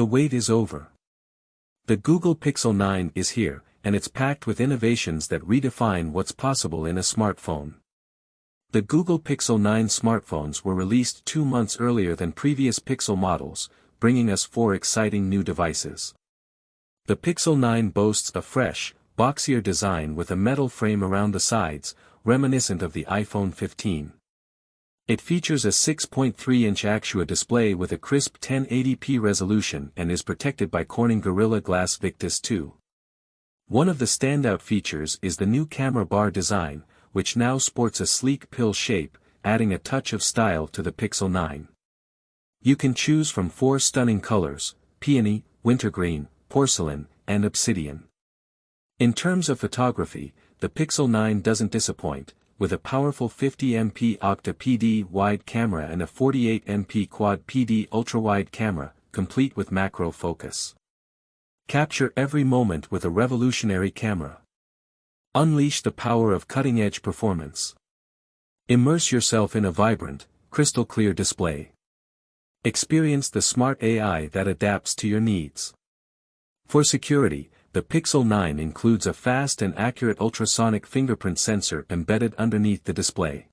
The wait is over. The Google Pixel 9 is here, and it's packed with innovations that redefine what's possible in a smartphone. The Google Pixel 9 smartphones were released 2 months earlier than previous Pixel models, bringing us 4 exciting new devices. The Pixel 9 boasts a fresh, boxier design with a metal frame around the sides, reminiscent of the iPhone 15. It features a 6.3-inch Actua display with a crisp 1080p resolution and is protected by Corning Gorilla Glass Victus 2. One of the standout features is the new camera bar design, which now sports a sleek pill shape, adding a touch of style to the Pixel 9. You can choose from 4 stunning colors: Peony, Wintergreen, Porcelain, and Obsidian. In terms of photography, the Pixel 9 doesn't disappoint, with a powerful 50 MP Octa PD wide camera and a 48 MP Quad PD ultrawide camera, complete with macro focus. Capture every moment with a revolutionary camera. Unleash the power of cutting-edge performance. Immerse yourself in a vibrant, crystal-clear display. Experience the smart AI that adapts to your needs. For security, the Pixel 9 includes a fast and accurate ultrasonic fingerprint sensor embedded underneath the display.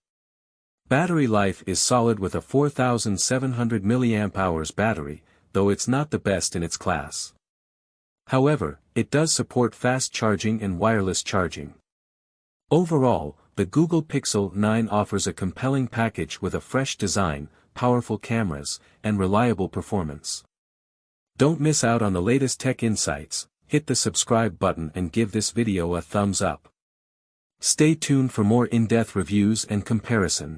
Battery life is solid with a 4,700 mAh battery, though it's not the best in its class. However, it does support fast charging and wireless charging. Overall, the Google Pixel 9 offers a compelling package with a fresh design, powerful cameras, and reliable performance. Don't miss out on the latest tech insights. Hit the subscribe button and give this video a thumbs up. Stay tuned for more in-depth reviews and comparisons.